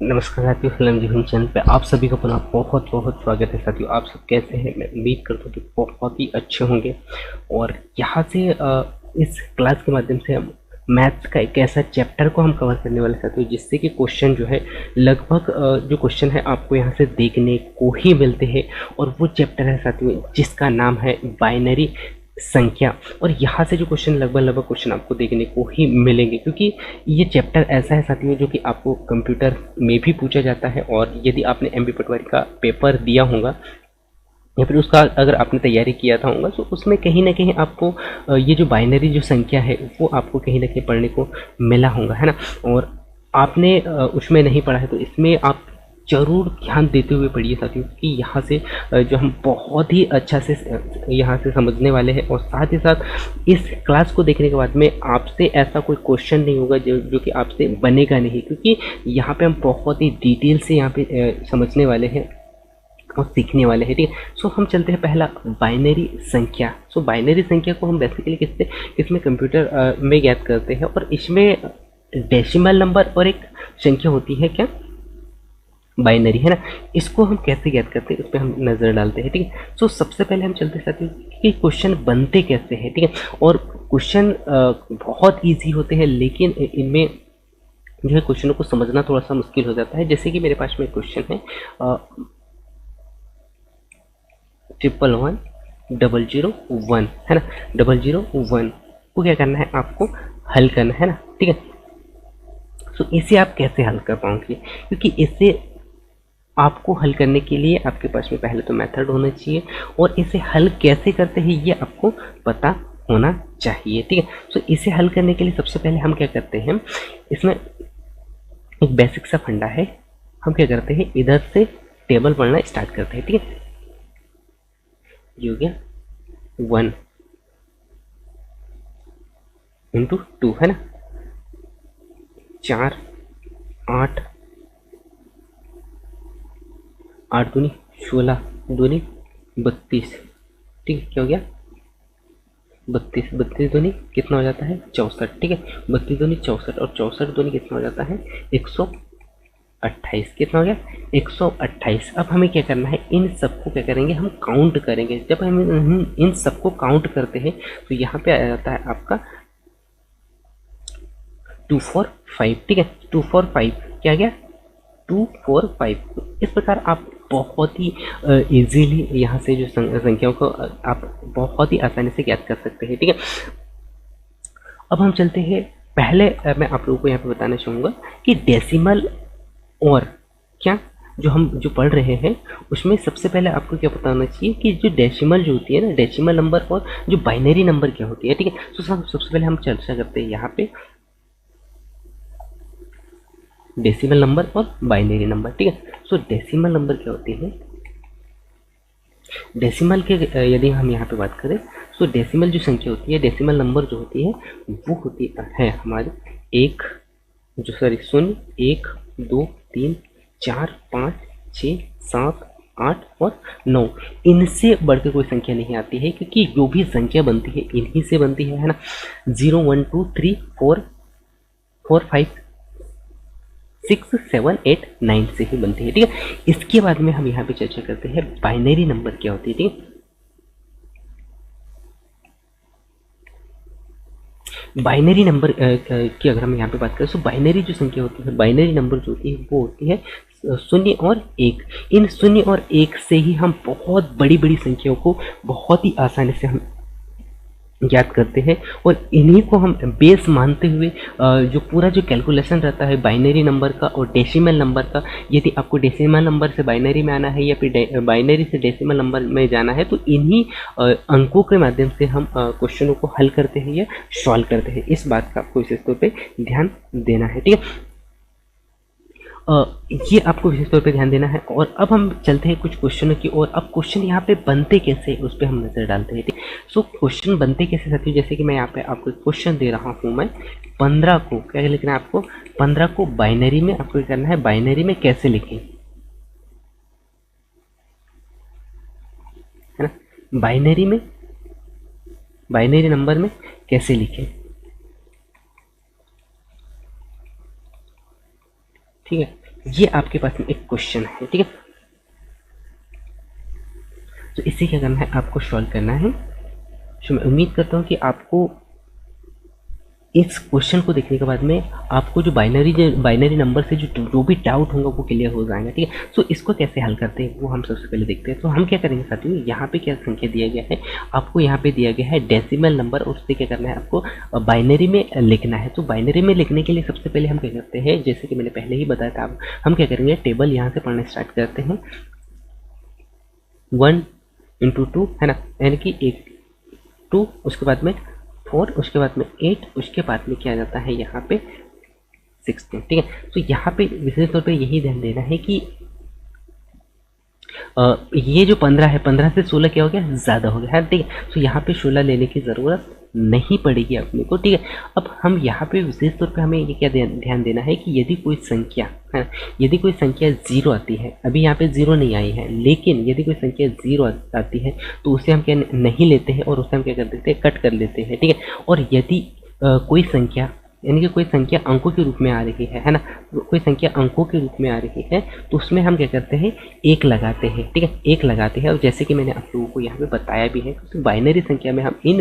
नमस्कार साथियों, फिल्म जीवन चैनल पे आप सभी का पुनः बहुत बहुत स्वागत है। साथियों, आप सब कैसे हैं? मैं उम्मीद करता हूँ कि बहुत ही अच्छे होंगे। और यहाँ से इस क्लास के माध्यम से हम मैथ्स का एक ऐसा चैप्टर को हम कवर करने वाले साथियों, जिससे कि क्वेश्चन जो है लगभग जो क्वेश्चन है आपको यहाँ से देखने को ही मिलते हैं। और वो चैप्टर है साथियों जिसका नाम है बाइनरी संख्या। और यहाँ से जो क्वेश्चन लगभग क्वेश्चन आपको देखने को ही मिलेंगे, क्योंकि ये चैप्टर ऐसा है साथियों जो कि आपको कंप्यूटर में भी पूछा जाता है। और यदि आपने एमबी पटवारी का पेपर दिया होगा या फिर उसका अगर आपने तैयारी किया था होगा, तो उसमें कहीं ना कहीं आपको ये जो बाइनरी जो संख्या है वो आपको कहीं ना कहीं पढ़ने को मिला होगा, है ना। और आपने उसमें नहीं पढ़ा है तो इसमें आप जरूर ध्यान देते हुए पढ़िए साथियों, कि यहाँ से जो हम बहुत ही अच्छा से यहाँ से समझने वाले हैं। और साथ ही साथ इस क्लास को देखने के बाद में आपसे ऐसा कोई क्वेश्चन नहीं होगा जो कि आपसे बनेगा नहीं, क्योंकि यहाँ पे हम बहुत ही डिटेल से यहाँ पे समझने वाले हैं और सीखने वाले हैं। ठीक है, सो हम चलते हैं पहला बाइनरी संख्या। सो बाइनरी संख्या को हम बेसिकली किसमें कंप्यूटर में ज्ञात करते हैं। और इसमें डेसिमल नंबर और एक संख्या होती है क्या, बाइनरी, है ना। इसको हम कैसे ज्ञात करते हैं उस पर हम नज़र डालते हैं। ठीक है, सो सबसे पहले हम चलते साथ कि क्वेश्चन बनते कैसे हैं। ठीक है, और क्वेश्चन बहुत इजी होते हैं, लेकिन इनमें जो है क्वेश्चनों को समझना थोड़ा सा मुश्किल हो जाता है। जैसे कि मेरे पास में क्वेश्चन है 1110001, है ना। 001 को क्या करना है, आपको हल करना है ना। ठीक है, सो इसे आप कैसे हल कर पाओगे, क्योंकि इसे आपको हल करने के लिए आपके पास में पहले तो मेथड होना चाहिए, और इसे हल कैसे करते हैं ये आपको पता होना चाहिए। ठीक है, सो इसे हल करने के लिए सबसे पहले हम क्या करते हैं, इसमें एक बेसिक सा फंडा है। हम क्या करते हैं, इधर से टेबल पढ़ना स्टार्ट करते हैं। ठीक है, ये हो गया 1 इंटू 2, है ना। 4 8 8 दूनी 16, दूनी 32। ठीक है, क्या हो गया 32, 32 दूनी कितना हो जाता है 64। ठीक है, 32 दूनी 64 और 64 दूनी कितना हो जाता है 128। कितना हो गया 128। अब हमें क्या करना है, इन सबको क्या करेंगे, हम काउंट करेंगे। जब हम इन सबको काउंट करते हैं तो यहाँ पे आ जाता है आपका 245। ठीक है, 245 क्या गया 245। इस प्रकार आप बहुत ही इजीली यहाँ से जो संख्याओं को आप बहुत ही आसानी से ज्ञात कर सकते हैं। ठीक है, अब हम चलते हैं पहले मैं आप लोगों को यहाँ पे बताना चाहूँगा कि डेसिमल और क्या जो पढ़ रहे हैं उसमें सबसे पहले आपको क्या पता होना चाहिए कि जो डेसिमल जो होती है ना, डेसिमल नंबर और जो बाइनरी नंबर क्या होती है। ठीक है, तो सबसे पहले हम चर्चा करते हैं यहाँ पे डेसिमल नंबर और बाइनरी नंबर। ठीक है, सो डेसिमल नंबर क्या होती है, डेसिमल के यदि हम यहाँ पे बात करें, सो डेसिमल जो संख्या होती है, डेसिमल नंबर जो होती है वो होती है हमारे एक जो सॉरी 0 1 2 3 4 5 6 7 8 और 9। इनसे बढ़कर कोई संख्या नहीं आती है, क्योंकि जो भी संख्या बनती है इन्हीं से बनती है ना। 0 1 2 3 4 4 5 6 7 8 9 से ही बनती है। ठीक है, इसके बाद में हम यहाँ पे चर्चा करते हैं बाइनरी नंबर क्या होती है। ठीक है, बाइनरी नंबर की अगर हम यहाँ पे बात करें तो बाइनरी जो संख्या होती है, बाइनरी नंबर जो होती है वो होती है 0 और 1। इन 0 और 1 से ही हम बहुत बड़ी बड़ी संख्याओं को बहुत ही आसानी से हम ज्ञात करते हैं। और इन्हीं को हम बेस मानते हुए जो पूरा जो कैलकुलेशन रहता है बाइनरी नंबर का और डेसिमल नंबर का, यदि आपको डेसिमल नंबर से बाइनरी में आना है या फिर बाइनरी से डेसिमल नंबर में जाना है, तो इन्हीं अंकों के माध्यम से हम क्वेश्चनों को हल करते हैं या सॉल्व करते हैं। इस बात का आपको विशेष तौर पर ध्यान देना है। ठीक है, ये आपको विशेष तौर पे ध्यान देना है। और अब हम चलते हैं कुछ क्वेश्चनों की ओर। अब क्वेश्चन यहाँ पे बनते कैसे उस पर हम नजर डालते हैं। ठीक, सो क्वेश्चन बनते कैसे साथियों, जैसे कि मैं यहाँ पे आपको क्वेश्चन दे रहा हूँ, मैं 15 को क्या लिखना है, आपको 15 को बाइनरी में आपको क्या करना है, बाइनरी में कैसे लिखें, है ना, बाइनरी में, बाइनरी नंबर में कैसे लिखें। ठीक है, ये आपके पास में एक क्वेश्चन है, ठीक है। तो इसे क्या करना है, आपको सॉल्व करना है। तो मैं उम्मीद करता हूँ कि आपको इस क्वेश्चन को देखने के बाद में आपको जो बाइनरी नंबर से जो भी डाउट होगा वो क्लियर हो जाएगा, ठीक है। सो इसको कैसे हल करते हैं वो हम सबसे पहले देखते हैं। तो हम क्या करेंगे साथियों, यहाँ पे क्या संख्या दिया गया है, आपको यहाँ पे दिया गया है डेसिमल नंबर, और उससे क्या करना है, आपको बाइनरी में लिखना है। तो बाइनरी में लिखने के लिए सबसे पहले हम क्या करते हैं, जैसे कि मैंने पहले ही बताया था, हम क्या करेंगे, टेबल यहाँ से पढ़ना स्टार्ट करते हैं। 1 इंटू 2 है ना, यानी कि 1 2, उसके बाद में 4, उसके बाद में 8, उसके बाद में क्या जाता है यहाँ पे 16, ठीक है। तो यहाँ पे विशेष तौर पे यही ध्यान देना है कि ये जो 15 है, 15 से 16 क्या हो गया, ज़्यादा हो गया है, ठीक है। तो यहाँ पे 16 लेने की ज़रूरत नहीं पड़ेगी अपने को, ठीक है। अब हम यहाँ पे विशेष तौर पे हमें ये क्या ध्यान देना है कि यदि कोई संख्या है, यदि कोई संख्या 0 आती है, अभी यहाँ पे 0 नहीं आई है, लेकिन यदि कोई संख्या 0 आती है तो उसे हम क्या नहीं लेते हैं, और उसे हम क्या कर देते हैं, कट कर लेते हैं, ठीक है। और यदि कोई संख्या, यानी कि कोई संख्या अंकों के रूप में आ रही है ना, कोई संख्या अंकों के रूप में आ रही है, तो उसमें हम क्या करते हैं, एक लगाते हैं, ठीक है, एक लगाते हैं। और जैसे कि मैंने आप लोगों को यहाँ पे बताया भी है, तो बाइनरी संख्या में हम इन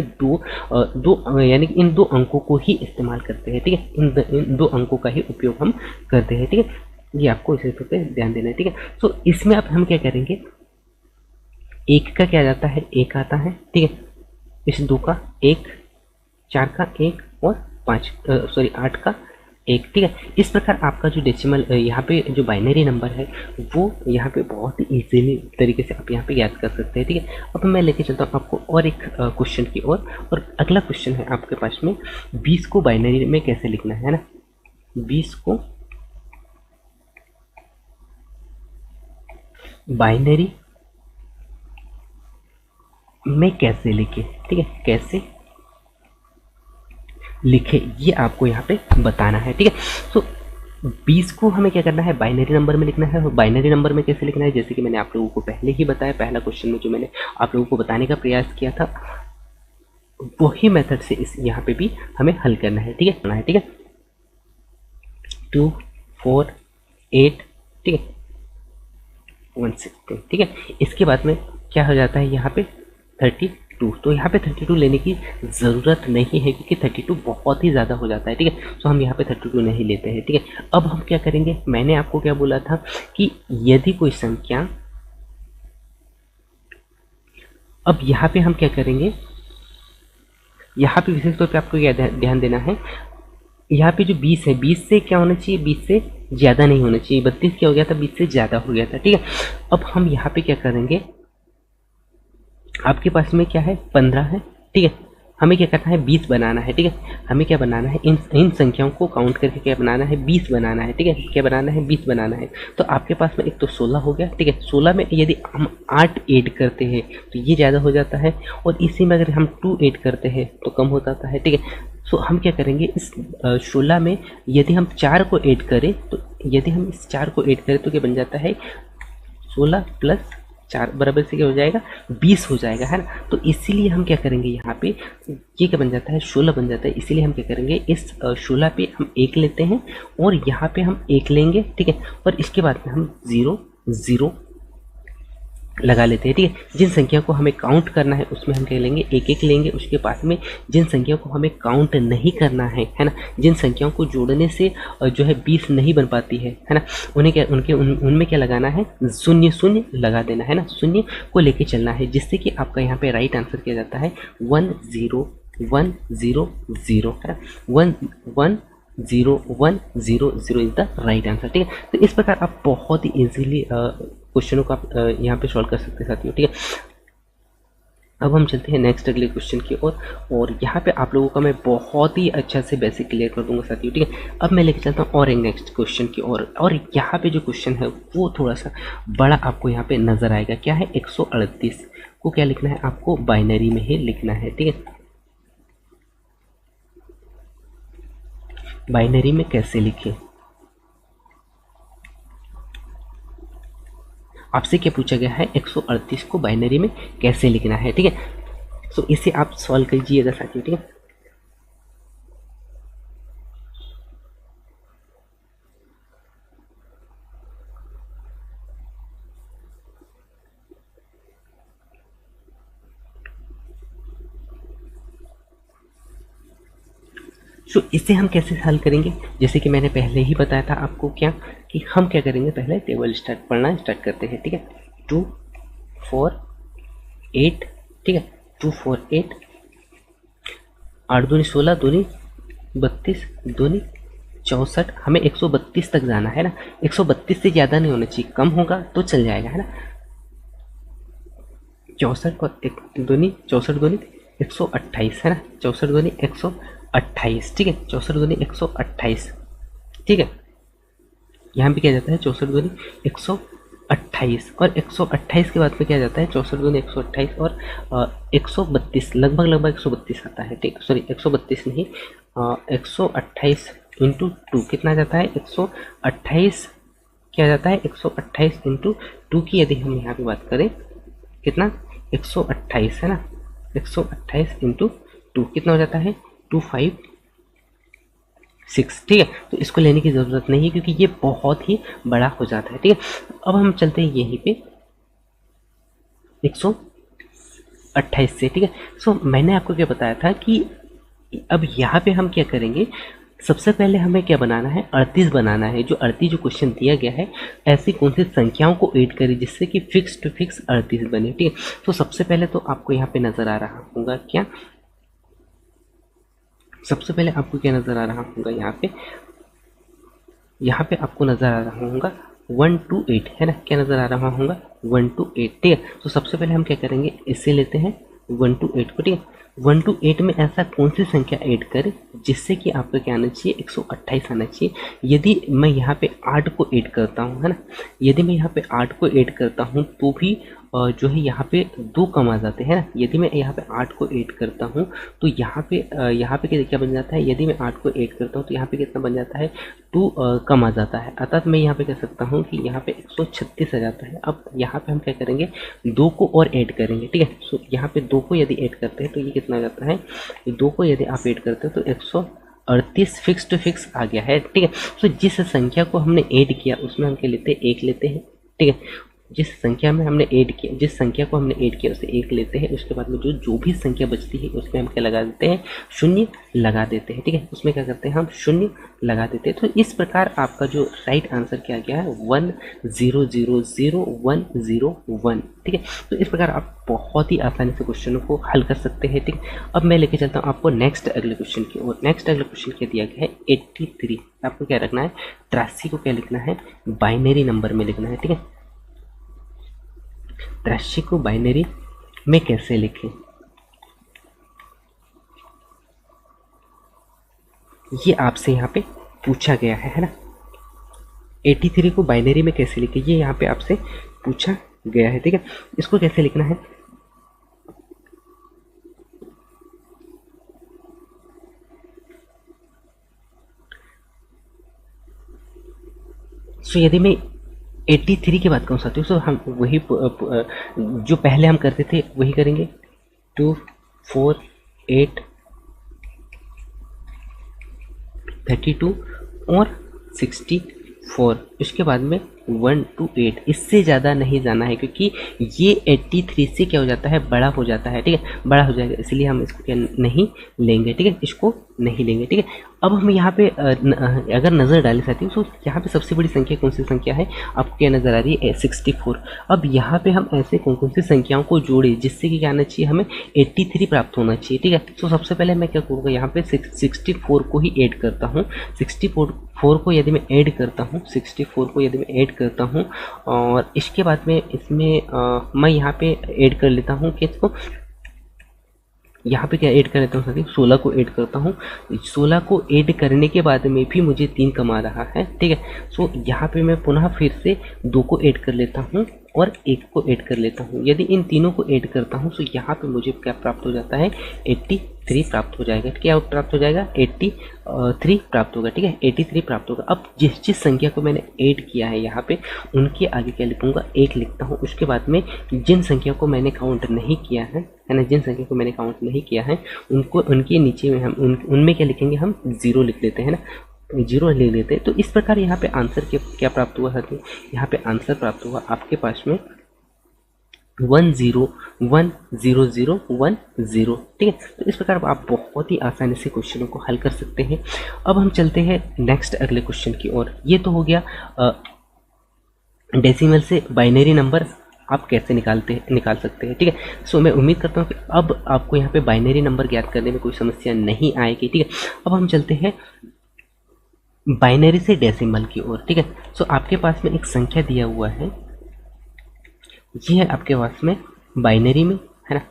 यानी कि इन 2 अंकों को ही इस्तेमाल करते हैं, ठीक है, इन 2 अंकों का ही उपयोग हम करते हैं, ठीक है। ये आपको इसी पे ध्यान देना है, ठीक है। तो इसमें अब हम क्या करेंगे, एक का क्या जाता है, एक आता है, ठीक है, इस 2 का 1, 4 का 1 और 8 का 1, ठीक है। इस प्रकार आपका जो डेसिमल यहाँ पे जो बाइनरी नंबर है वो यहाँ पे बहुत ही इजीली तरीके से आप यहाँ पे याद कर सकते हैं, ठीक है। अब मैं लेके चलता हूँ आपको और एक क्वेश्चन की ओर, और अगला क्वेश्चन है आपके पास में 20 को बाइनरी में कैसे लिखना है ना, 20 को बाइनरी में कैसे लिखे, ठीक है, कैसे लिखे, ये आपको यहाँ पे बताना है, ठीक है। तो 20 को हमें क्या करना है, बाइनरी नंबर में लिखना है। और बाइनरी नंबर में कैसे लिखना है, जैसे कि मैंने आप लोगों को पहले ही बताया, पहला क्वेश्चन में जो मैंने आप लोगों को बताने का प्रयास किया था, वही मेथड से इस यहाँ पे भी हमें हल करना है, ठीक है, ठीक है। 2 4 8, ठीक है, 116, ठीक है। इसके बाद में क्या हो जाता है यहाँ पे 32, तो यहाँ पे 32 लेने की ज़रूरत नहीं है, क्योंकि 32 बहुत ही ज़्यादा हो जाता है, ठीक है। तो हम यहाँ पे 32 नहीं लेते हैं, ठीक है। अब हम क्या करेंगे, मैंने आपको क्या बोला था कि यदि कोई संख्या, अब यहाँ पे हम क्या करेंगे, यहाँ पे विशेष तौर पे आपको क्या ध्यान देना है, यहाँ पे जो 20 है, 20 से क्या होना चाहिए, 20 से ज़्यादा नहीं होना चाहिए। 32 क्या हो गया था, 20 से ज़्यादा हो गया था, ठीक है। अब हम यहाँ पे क्या करेंगे, आपके पास में क्या है, 15 है, ठीक है। हमें क्या करना है, 20 बनाना है, ठीक है। हमें क्या बनाना है, इन संख्याओं को काउंट करके क्या बनाना है, 20 बनाना है, ठीक है। क्या बनाना है, 20 बनाना है। तो आपके पास में एक तो 16 हो गया, ठीक है। 16 में यदि हम 8 ऐड करते हैं तो ये ज़्यादा हो जाता है, और इसी में अगर हम 2 ऐड करते हैं तो कम हो जाता है, ठीक है। सो हम क्या करेंगे, इस 16 में यदि हम 4 को ऐड करें, तो यदि हम इस 4 को ऐड करें तो क्या बन जाता है, 16 प्लस 4 बराबर से क्या हो जाएगा, 20 हो जाएगा, है ना। तो इसीलिए हम क्या करेंगे, यहाँ पे ये क्या बन जाता है, 16 बन जाता है। इसीलिए हम क्या करेंगे, इस 16 पे हम 1 लेते हैं, और यहाँ पे हम 1 लेंगे, ठीक है। और इसके बाद में हम 0 0 लगा लेते हैं, ठीक है। जिन संख्या को हमें काउंट करना है उसमें हम क्या लेंगे, 1 लेंगे। उसके बाद में जिन संख्याओं को हमें काउंट नहीं करना है ना, जिन संख्याओं को जोड़ने से जो है 20 नहीं बन पाती है ना, उन्हें क्या, उनमें क्या लगाना है, 0 0 लगा देना है ना, 0 को लेके चलना है, जिससे कि आपका यहाँ पे राइट आंसर किया जाता है 1 0 1 0 0, है ना, 1 1 0 1 0 0 इज द राइट आंसर, ठीक है। तो इस प्रकार आप बहुत ही इजीली क्वेश्चनों को आप यहाँ पे सॉल्व कर सकते हैं साथियों, ठीक है। अब हम चलते हैं नेक्स्ट अगले क्वेश्चन की ओर, और यहाँ पे आप लोगों का मैं बहुत ही अच्छा से बेसिक क्लियर कर दूंगा साथियों, ठीक है। अब मैं लेके चलता हूँ और एक नेक्स्ट क्वेश्चन की ओर, और यहाँ पे जो क्वेश्चन है वो थोड़ा सा बड़ा आपको यहाँ पे नजर आएगा। क्या है, 138 को क्या लिखना है, आपको बाइनरी में ही लिखना है, ठीक है। बाइनरी में कैसे लिखें, आपसे क्या पूछा गया है, 138 को बाइनरी में कैसे लिखना है, ठीक है। सो इसे आप सॉल्व कीजिएगा साथियों, ठीक है। सो इसे हम कैसे हल करेंगे, जैसे कि मैंने पहले ही बताया था आपको क्या कि हम क्या करेंगे, पहले टेबल पढ़ना स्टार्ट करते हैं। ठीक है, 2 4 8, ठीक है, 2 4 8, 8 दूनी 16, दूनी 32, दूनी 64, हमें 132 तक जाना है ना। 132 से ज़्यादा नहीं होना चाहिए, कम होगा तो चल जाएगा, है ना। 64 और 1 दूनी 64 दूनी 128, है ना। 64 दूनी 128, ठीक है, 64 दूनी 128, ठीक है। यहाँ भी क्या जाता है 64 दूनी 128, और 128 के बाद में क्या जाता है 64 दूनी 128 और 132, लगभग 132 आता है, ठीक, सॉरी 132 नहीं, 128 इंटू 2 कितना जाता है 128, क्या जाता है 128 इंटू 2 की यदि हम यहाँ पे बात करें कितना 128, है ना। 128 इंटू 2 कितना हो जाता है 256, ठीक है। तो इसको लेने की ज़रूरत नहीं है क्योंकि ये बहुत ही बड़ा हो जाता है, ठीक है। अब हम चलते हैं यहीं पे 128 से, ठीक है। सो मैंने आपको क्या बताया था कि अब यहाँ पे हम क्या करेंगे, सबसे पहले हमें क्या बनाना है 38 बनाना है। जो 38 जो क्वेश्चन दिया गया है, ऐसी कौन सी संख्याओं को ऐड करें जिससे कि फिक्स टू फिक्स 38 बने, ठीक है। तो सबसे पहले तो आपको यहाँ पे नज़र आ रहा होगा क्या, सबसे पहले आपको क्या नज़र आ रहा होगा, यहाँ पे आपको नज़र आ रहा होगा 1 to 8, है ना। क्या नज़र आ रहा होगा 1 to 8, ठीक है। तो सबसे पहले हम क्या करेंगे, इससे लेते हैं 1 to 8 को, ठीक है। 1 to 8 में ऐसा कौन सी संख्या ऐड करें जिससे कि आपको क्या आना चाहिए 128 आना चाहिए। यदि मैं यहाँ पे 8 को ऐड करता हूँ, है ना, यदि मैं यहाँ पे 8 को ऐड करता हूँ तो भी जो है यहाँ पे 2 कम आ जाते हैं ना। यदि मैं यहाँ पे 8 को ऐड करता हूँ तो यहाँ पे क्या बन जाता है, यदि मैं 8 को ऐड करता हूँ तो यहाँ पे कितना बन जाता है 2 कम आ जाता है। अर्थात मैं यहाँ पे कह सकता हूँ कि यहाँ पे 136 आ जाता है। अब यहाँ पे हम क्या करेंगे 2 को और ऐड करेंगे, ठीक है। सो यहाँ पे 2 को यदि ऐड करते हैं तो ये कितना आ जाता है, 2 को यदि आप ऐड करते हो तो 138 फिक्स टू फिक्स आ गया है, ठीक है। सो जिस संख्या को हमने ऐड किया उसमें हम क्या लेते हैं 1 लेते हैं, ठीक है। जिस संख्या में हमने ऐड किया, जिस संख्या को हमने ऐड किया उसे 1 लेते हैं। उसके बाद में जो भी संख्या बचती है उसमें हम क्या लगा देते हैं, शून्य लगा देते हैं, ठीक है। उसमें क्या करते हैं हम शून्य लगा देते हैं। तो इस प्रकार आपका जो राइट आंसर क्या गया है 10000101, ठीक है। तो इस प्रकार आप बहुत ही आसानी से क्वेश्चनों को हल कर सकते हैं, ठीक है। अब मैं लेके चलता हूँ आपको नेक्स्ट अगले क्वेश्चन की ओर। नेक्स्ट अगले क्वेश्चन क्या दिया गया है 83। आपको क्या रखना है, 83 को क्या लिखना है, बाइनरी नंबर में लिखना है, ठीक है। 83 को बाइनरी में कैसे लिखें, ये आपसे यहाँ पे पूछा गया है ना। 83 को बाइनरी में कैसे लिखें, ये यहाँ पे आपसे पूछा गया है, ठीक है। इसको कैसे लिखना है, सो यदि मैं 83 की बात करूँ साथियों, सो हम वही जो पहले हम करते थे वही करेंगे। 2 4 8 32 और 64, उसके बाद में 1 to 8, इससे ज़्यादा नहीं जाना है क्योंकि ये 83 से क्या हो जाता है, बड़ा हो जाता है, ठीक है, बड़ा हो जाएगा, इसलिए हम इसको क्या नहीं लेंगे, ठीक है, इसको नहीं लेंगे, ठीक है। अब हम यहाँ पे अगर नज़र डालें साथियों तो यहाँ पे सबसे बड़ी संख्या कौन सी संख्या है, आपको क्या नज़र आ रही है 64। अब यहाँ पे हम ऐसे कौन कौन सी संख्याओं को जोड़े जिससे कि क्या आना चाहिए, हमें 83 प्राप्त होना चाहिए, ठीक है। तो सबसे पहले मैं क्या करूँगा, यहाँ पे 64 को ही ऐड करता हूँ। 64 को यदि मैं ऐड करता हूँ, 64 को यदि मैं ऐड करता हूँ और इसके बाद में इसमें मैं यहाँ पे ऐड कर लेता हूँ किसको, यहाँ पे क्या ऐड कर लेता हूँ साथी, 16 को ऐड करता हूँ। 16 को ऐड करने के बाद में भी मुझे 3 कम आ रहा है, ठीक है। सो यहाँ पे मैं पुनः फिर से 2 को ऐड कर लेता हूँ और 1 को ऐड कर लेता हूँ। यदि इन तीनों को ऐड करता हूँ तो यहाँ पे मुझे क्या प्राप्त हो जाता है, 83 प्राप्त हो जाएगा। क्या प्राप्त हो जाएगा, 83 प्राप्त होगा, ठीक है, 83 प्राप्त होगा। अब जिस संख्या को मैंने ऐड किया है यहाँ पे उनके आगे क्या लिखूंगा, 1 लिखता हूँ। उसके बाद में जिन संख्या को मैंने काउंट नहीं किया है ना, जिन संख्या को मैंने काउंट नहीं किया है उनको, उनके नीचे में हम उनमें क्या लिखेंगे, हम 0 लिख लेते हैं ना, 0 ले लेते हैं। तो इस प्रकार यहाँ पे आंसर क्या प्राप्त हुआ है, तो यहाँ पे आंसर प्राप्त हुआ आपके पास में 10100010, ठीक है। तो इस प्रकार आप बहुत ही आसानी से क्वेश्चनों को हल कर सकते हैं। अब हम चलते हैं नेक्स्ट अगले क्वेश्चन की ओर। ये तो हो गया डेसिमल से बाइनरी नंबर आप कैसे निकाल सकते हैं, ठीक है। सो मैं उम्मीद करता हूँ कि अब आपको यहाँ पे बाइनरी नंबर ज्ञात करने में कोई समस्या नहीं आएगी, ठीक है। अब हम चलते हैं बाइनरी से डेसिमल की ओर, ठीक है। सो आपके पास में एक संख्या दिया हुआ है, ये है आपके पास में बाइनरी में, है ना।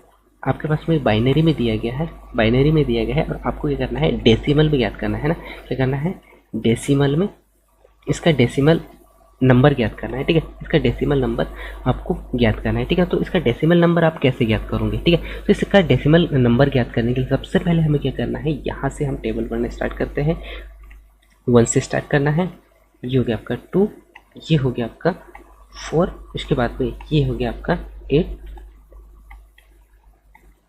आपके पास में बाइनरी में दिया गया है, और आपको क्या करना है, डेसिमल में ज्ञात करना है ना। क्या करना है, डेसिमल में इसका डेसिमल नंबर ज्ञात करना है, ठीक है। इसका डेसिमल नंबर आपको ज्ञात करना है, ठीक है। तो इसका डेसिमल नंबर आप कैसे ज्ञात करोगे, ठीक है। तो इसका डेसिमल नंबर ज्ञात करने के लिए सबसे पहले हमें क्या करना है, यहाँ से हम टेबल पढ़ना स्टार्ट करते हैं। 1 से स्टार्ट करना है, ये हो गया आपका 2, ये हो गया आपका 4, उसके बाद में ये हो गया आपका 8,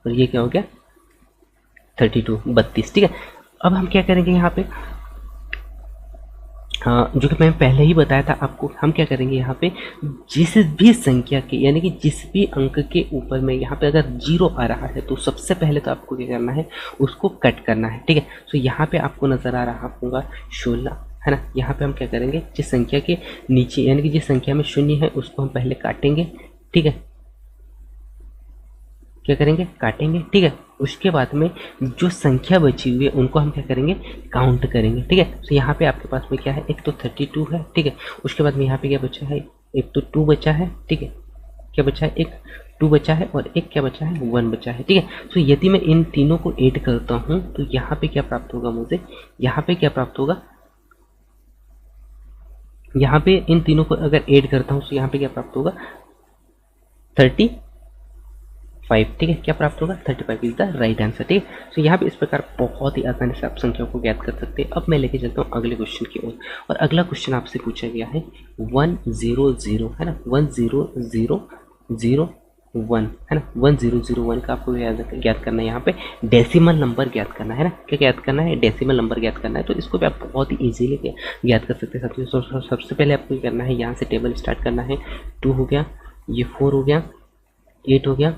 और ये क्या हो गया 32, ठीक है। अब हम क्या करेंगे यहाँ पे, हाँ, जो कि मैंने पहले ही बताया था आपको, हम क्या करेंगे यहाँ पे, जिस भी संख्या के यानी कि जिस भी अंक के ऊपर में यहाँ पे अगर 0 आ रहा है तो सबसे पहले तो आपको क्या करना है, उसको कट करना है, ठीक है। तो यहाँ पे आपको नज़र आ रहा होगा 16, है ना। यहाँ पे हम क्या करेंगे, जिस संख्या के नीचे यानी कि जिस संख्या में 0 है उसको हम पहले काटेंगे, ठीक है। क्या करेंगे, काटेंगे, ठीक है। उसके बाद में जो संख्या बची हुई है उनको हम क्या करेंगे, काउंट करेंगे, ठीक है। तो यहाँ पे आपके पास में क्या है, एक तो 32 है, ठीक है। उसके बाद में यहाँ पे क्या बचा है, एक तो 2 बचा है, ठीक है। क्या बचा है, एक 2 बचा है और एक क्या बचा है, 1 बचा है, ठीक है। तो यदि मैं इन तीनों को ऐड करता हूँ तो यहाँ पे क्या प्राप्त होगा मुझे, यहाँ पे क्या प्राप्त होगा, यहाँ पे इन तीनों को अगर ऐड करता हूँ तो यहाँ पे क्या प्राप्त होगा, 35, ठीक है। क्या प्राप्त होगा, 35 इज द राइट आंसर, ठीक है। तो यहाँ पे इस प्रकार बहुत ही आसानी से आप संख्याओं को ज्ञात कर सकते हैं। अब मैं लेके चलता हूँ अगले क्वेश्चन की ओर, और अगला क्वेश्चन आपसे पूछा गया है 100, है ना, 10001, है ना। 1001 का आपको ज्ञात करना है, यहाँ पे डेसिमल नंबर ज्ञात करना है ना। क्या ज्ञात करना है, डेसिमल नंबर ज्ञात करना है। तो इसको भी आप बहुत ही इजीली ज्ञात कर सकते हैं। सबसे पहले आपको क्या करना है, यहाँ से टेबल स्टार्ट करना है। 2 हो गया, ये 4 हो गया, 8 हो गया,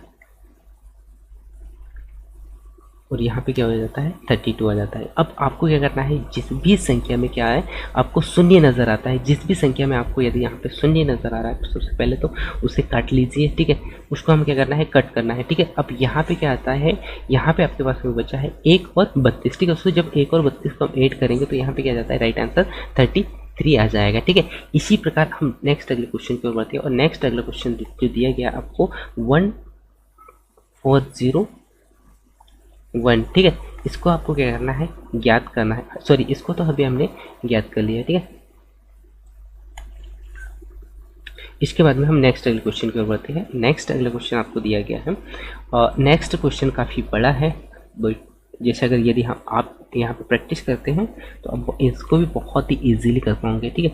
और यहाँ पे क्या हो जाता है, 32 आ जाता है। अब आपको क्या करना है, जिस भी संख्या में क्या है, आपको शून्य नज़र आता है, जिस भी संख्या में आपको यदि यहाँ पे शून्य नज़र आ रहा है तो सबसे पहले तो उसे काट लीजिए, ठीक है। उसको हम क्या करना है, कट करना है, ठीक है। अब यहाँ पे क्या आता है, यहाँ पे आपके पास में बचा है 1 और 32, ठीक है। उसको जब 1 और 32 को हम ऐड करेंगे तो यहाँ पे क्या जाता है, राइट आंसर 33 आ जाएगा, ठीक है। इसी प्रकार हम नेक्स्ट अगले क्वेश्चन की ओर बढ़ते हैं, और नेक्स्ट अगला क्वेश्चन जो दिया गया आपको 140 1, ठीक है। इसको आपको क्या करना है, ज्ञात करना है। सॉरी, इसको तो अभी हमने ज्ञात कर लिया है, ठीक है। इसके बाद में हम नेक्स्ट अगले क्वेश्चन की ओर बढ़ते हैं। नेक्स्ट अगला क्वेश्चन आपको दिया गया है, और नेक्स्ट क्वेश्चन काफ़ी बड़ा है, जैसे अगर यदि हम आप यहाँ पे प्रैक्टिस करते हैं तो अब इसको भी बहुत ही इजीली कर पाओगे, ठीक है।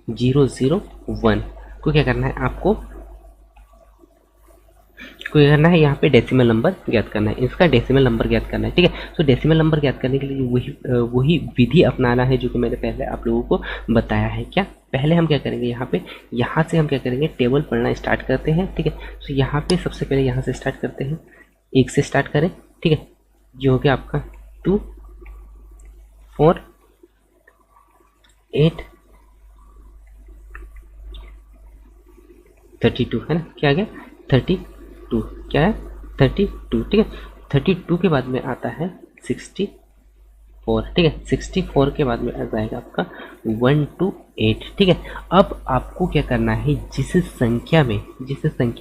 001 को क्या करना है, आपको क्या करना है, यहाँ पे डेसिमल नंबर ज्ञात करना है, इसका डेसिमल नंबर ज्ञात करना है, ठीक है। तो डेसिमल नंबर ज्ञात करने के लिए वही विधि अपनाना है जो कि मैंने पहले आप लोगों को बताया है। क्या, पहले हम क्या करेंगे, यहाँ से हम क्या करेंगे, टेबल पढ़ना स्टार्ट करते हैं, ठीक है। तो यहाँ पे सबसे पहले यहाँ से स्टार्ट करते हैं, 1 से स्टार्ट करें, ठीक है। ये हो गया आपका 2, 4, 8, 32, है ना। क्या आ गया, 32, क्या है, 32, ठीक है। 32 के बाद में आता है 64, ठीक है। 64 के बाद में आ जाएगा आपका 1 to 8, ठीक है। अब आपको क्या करना है, जिस संख्या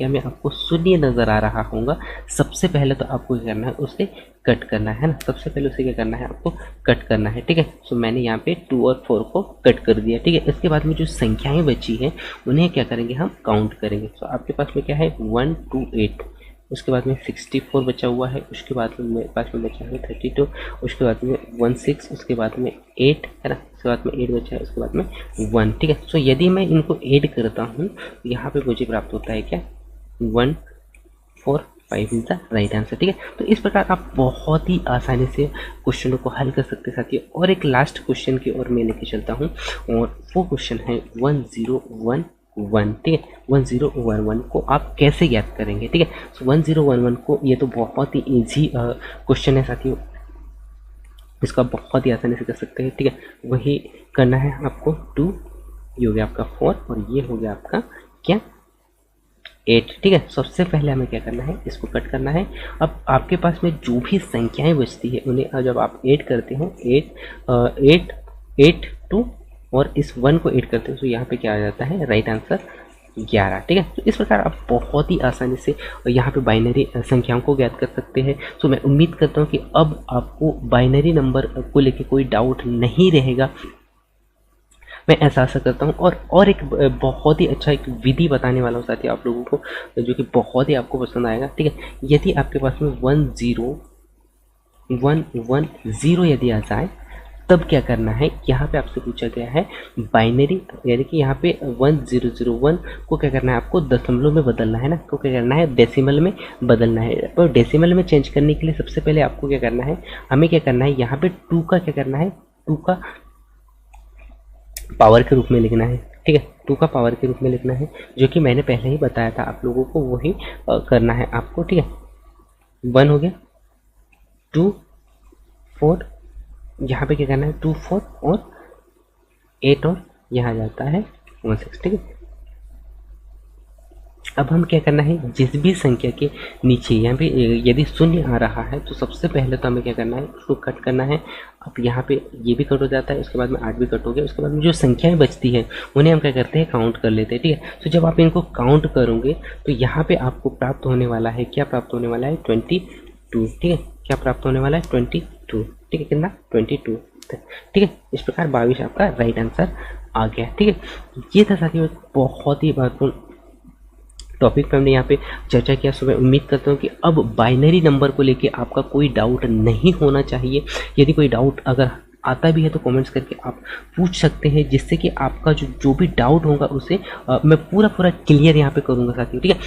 में आपको शून्य नज़र आ रहा होगा, सबसे पहले तो आपको क्या करना है, उसे कट करना है ना। सबसे पहले उसे क्या करना है, आपको कट करना है, ठीक है। सो मैंने यहाँ पे 2 और 4 को कट कर दिया, ठीक है। इसके बाद में जो संख्याएं बची हैं उन्हें क्या करेंगे, हम काउंट करेंगे। तो आपके पास में क्या है, 1 to 8, उसके बाद में 64 बचा हुआ है, उसके बाद में मेरे पास में बचा है 32, उसके बाद में 16, उसके बाद में 8, है ना। उसके बाद में 8 बचा है, उसके बाद में 1, ठीक है। सो यदि मैं इनको ऐड करता हूँ तो यहाँ पे मुझे प्राप्त होता है क्या, 145 इज द राइट आंसर, ठीक है। तो इस प्रकार आप बहुत ही आसानी से क्वेश्चनों को हल कर सकते साथियों। और एक लास्ट क्वेश्चन की ओर मैं लेके चलता हूँ, और वो क्वेश्चन है 101 1011, ठीक है। 1011 को आप कैसे ज्ञात करेंगे, ठीक है। सो 1011 को, ये तो बहुत ही ईजी क्वेश्चन है साथियों, इसको आप बहुत ही आसानी से कर सकते हैं, ठीक है। वही करना है आपको, 2 ये हो गया आपका 4 और ये हो गया आपका क्या 8, ठीक है। सबसे पहले हमें क्या करना है, इसको कट करना है। अब आपके पास में जो भी संख्याएं बचती है उन्हें जब आप 8 करते हो, 8 2 और इस 1 को 8 करते हो, तो यहाँ पे क्या आ जाता है, राइट आंसर 11, ठीक है। तो इस प्रकार आप बहुत ही आसानी से यहाँ पे बाइनरी संख्याओं को ज्ञात कर सकते हैं। तो मैं उम्मीद करता हूँ कि अब आपको बाइनरी नंबर को लेके कोई डाउट नहीं रहेगा, मैं ऐसा आशा करता हूँ। और एक बहुत ही अच्छा एक विधि बताने वाला हूँ साथी आप लोगों को, जो कि बहुत ही आपको पसंद आएगा, ठीक है। यदि आपके पास में 10110 यदि आ जाए, तब क्या करना है, यहाँ पे आपसे पूछा गया है बाइनरी, यानी कि यहाँ पे 1001 को क्या करना है, आपको दशमलव में बदलना है ना, तो क्या करना है, डेसिमल में बदलना है। और डेसिमल में चेंज करने के लिए सबसे पहले आपको क्या करना है, हमें क्या करना है, यहाँ पे 2 का क्या करना है, 2 का पावर के रूप में लिखना है, ठीक है। 2 का पावर के रूप में लिखना है, जो कि मैंने पहले ही बताया था आप लोगों को, वही करना है आपको, ठीक है। 1 हो गया, 2 4, यहाँ पे क्या करना है, 2 4 और 8 और यहाँ जाता है 16, ठीक है। अब हम क्या करना है, जिस भी संख्या के नीचे यहाँ पे यदि शून्य आ रहा है, तो सबसे पहले तो हमें क्या करना है, उसको कट करना है। अब यहाँ पे ये भी कट हो जाता है, उसके बाद में 8 भी कट हो गया। उसके बाद में जो संख्याएं बचती है उन्हें हम क्या करते हैं, काउंट कर लेते हैं, ठीक है। तो जब आप इनको काउंट करोगे तो यहाँ पे आपको प्राप्त होने वाला है, क्या प्राप्त होने वाला है, 22, ठीक है। क्या प्राप्त होने वाला है, 22, ठीक है। कितना, 22, ठीक है। इस प्रकार 22 आपका राइट आंसर आ गया, ठीक है। ये था साथियों बहुत ही महत्वपूर्ण टॉपिक पे हमने यहाँ पे चर्चा किया। सो मैं उम्मीद करता हूँ कि अब बाइनरी नंबर को लेके आपका कोई डाउट नहीं होना चाहिए। यदि कोई डाउट अगर आता भी है तो कमेंट्स करके आप पूछ सकते हैं, जिससे कि आपका जो भी डाउट होगा उसे मैं पूरा क्लियर यहाँ पे करूँगा साथियों, ठीक है।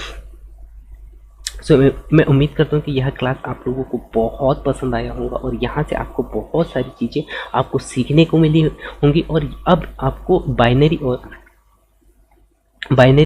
सो मैं उम्मीद करता हूँ कि यह क्लास आप लोगों को बहुत पसंद आया होगा और यहाँ से आपको बहुत सारी चीज़ें आपको सीखने को मिली होंगी। और अब आपको बाइनरी